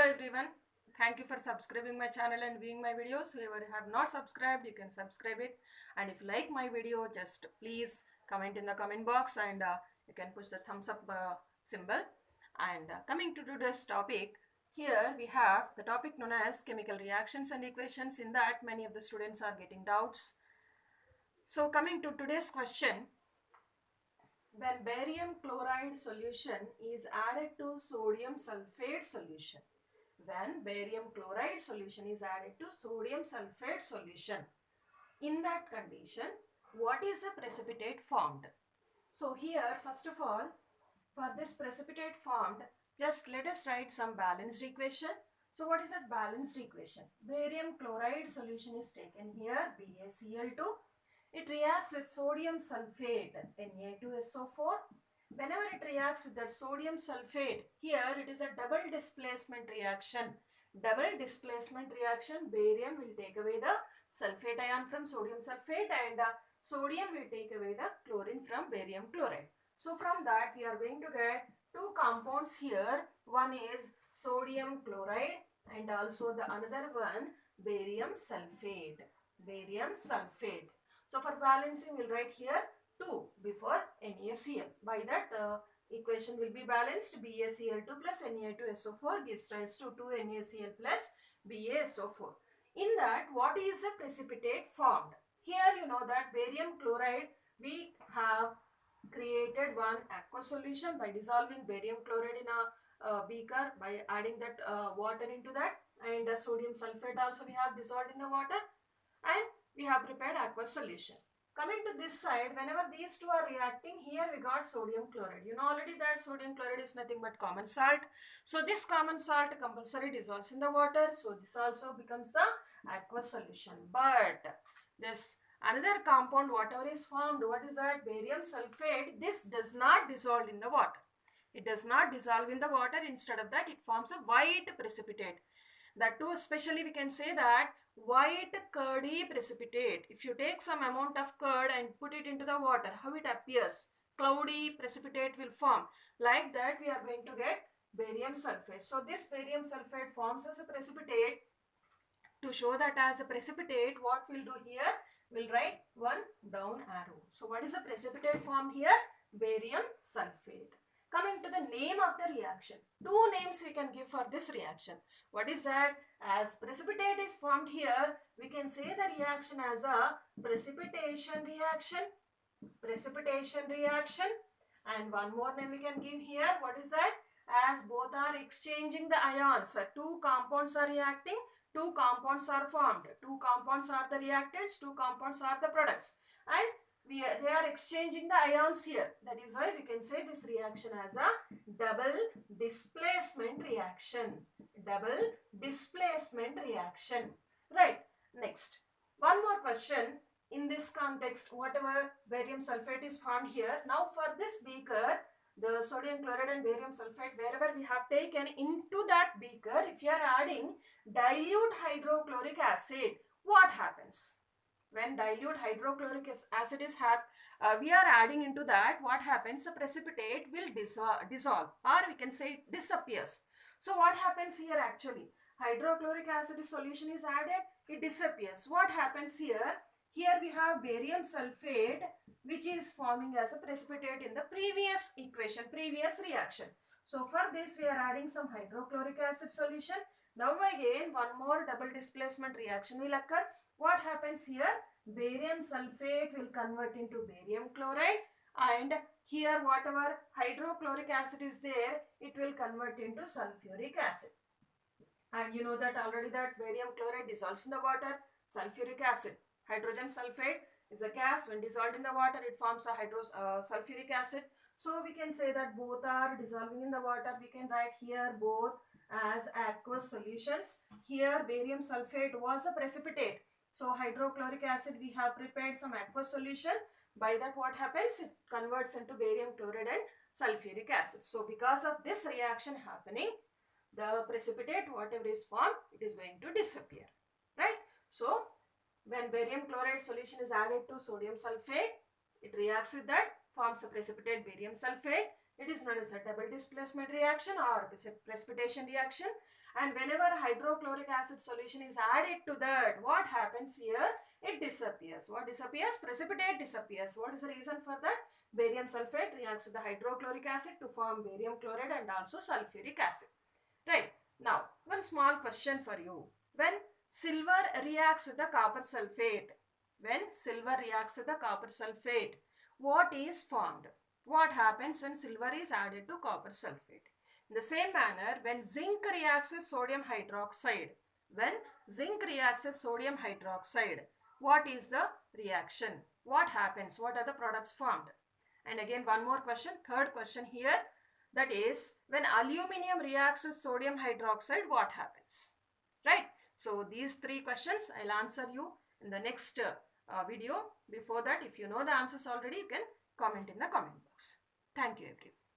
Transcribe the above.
everyone. Thank you for subscribing my channel and viewing my videos. Whoever have not subscribed, you can subscribe it. And if you like my video, just please comment in the comment box and you can push the thumbs up symbol. And coming to today's topic, here we have the topic known as chemical reactions and equations. In that, many of the students are getting doubts. So coming to today's question, when barium chloride solution is added to sodium sulfate solution, when barium chloride solution is added to sodium sulfate solution, in that condition, what is the precipitate formed? So here, first of all, for this precipitate formed, just let us write some balanced equation. So what is that balanced equation? Barium chloride solution is taken here, BaCl2. It reacts with sodium sulfate, Na2SO4. Whenever it reacts with that sodium sulfate, here it is a double displacement reaction. Double displacement reaction, barium will take away the sulfate ion from sodium sulfate and sodium will take away the chlorine from barium chloride. So from that we are going to get two compounds here. One is sodium chloride and also the another one barium sulfate. Barium sulfate. So for balancing, we'll write here 2 before NaCl. By that, the equation will be balanced. BaCl2 plus Na2SO4 gives rise to 2NaCl plus BaSO4. In that, what is the precipitate formed? Here you know that barium chloride, we have created one aqueous solution by dissolving barium chloride in a beaker by adding that water into that, and sodium sulfate also we have dissolved in the water, and we have prepared aqueous solution. Coming to this side, whenever these two are reacting, here we got sodium chloride. You know already that sodium chloride is nothing but common salt. So this common salt compulsory dissolves in the water. So this also becomes the aqueous solution. But this another compound, whatever is formed, what is that? Barium sulfate. This does not dissolve in the water. It does not dissolve in the water. Instead of that, it forms a white precipitate. That too, especially we can say that white curdy precipitate. If you take some amount of curd and put it into the water, how it appears? Cloudy precipitate will form. Like that, we are going to get barium sulfate. So this barium sulfate forms as a precipitate. To show that as a precipitate, what we'll do here? We'll write one down arrow. So what is the precipitate formed here? Barium sulfate. Coming to the name of the reaction. Two names we can give for this reaction. What is that? As precipitate is formed here, we can say the reaction as a precipitation reaction. Precipitation reaction. And one more name we can give here. What is that? As both are exchanging the ions. Two compounds are reacting. Two compounds are formed. Two compounds are the reactants. Two compounds are the products. And they are exchanging the ions here. That is why we can say this reaction as a double displacement reaction. Double displacement reaction. Right. Next. One more question. In this context, whatever barium sulfate is formed here. Now for this beaker, the sodium chloride and barium sulfate, wherever we have taken into that beaker, if you are adding dilute hydrochloric acid, what happens? When dilute hydrochloric acid is we are adding into that, what happens? The precipitate will dissolve, or we can say it disappears. So what happens here actually? Hydrochloric acid solution is added, it disappears. What happens here? Here we have barium sulfate which is forming as a precipitate in the previous equation, previous reaction. So for this we are adding some hydrochloric acid solution. Now again one more double displacement reaction will occur. What happens here? Barium sulfate will convert into barium chloride, and here whatever hydrochloric acid is there, it will convert into sulfuric acid. And you know that already that barium chloride dissolves in the water. Sulfuric acid, hydrogen sulfate is a gas. When dissolved in the water, it forms a sulfuric acid. So we can say that both are dissolving in the water. We can write here both as aqueous solutions. Here barium sulfate was a precipitate. So hydrochloric acid, we have prepared some aqueous solution. By that what happens? It converts into barium chloride and sulfuric acid. So because of this reaction happening, the precipitate whatever is formed, it is going to disappear. Right? So when barium chloride solution is added to sodium sulfate, it reacts with that, forms a precipitate barium sulfate. It is known as a double displacement reaction or precipitation reaction. And whenever hydrochloric acid solution is added to that, what happens here? It disappears. What disappears? Precipitate disappears. What is the reason for that? Barium sulfate reacts with the hydrochloric acid to form barium chloride and also sulfuric acid. Right. Now, one small question for you. When silver reacts with the copper sulfate, what is formed? What happens when silver is added to copper sulfate? In the same manner, when zinc reacts with sodium hydroxide, what is the reaction? What happens? What are the products formed? And again, one more question, third question here, that is, when aluminium reacts with sodium hydroxide, what happens? Right? So these three questions I'll answer you in the next video. Before that, if you know the answers already, you can comment in the comment box. Thank you everyone.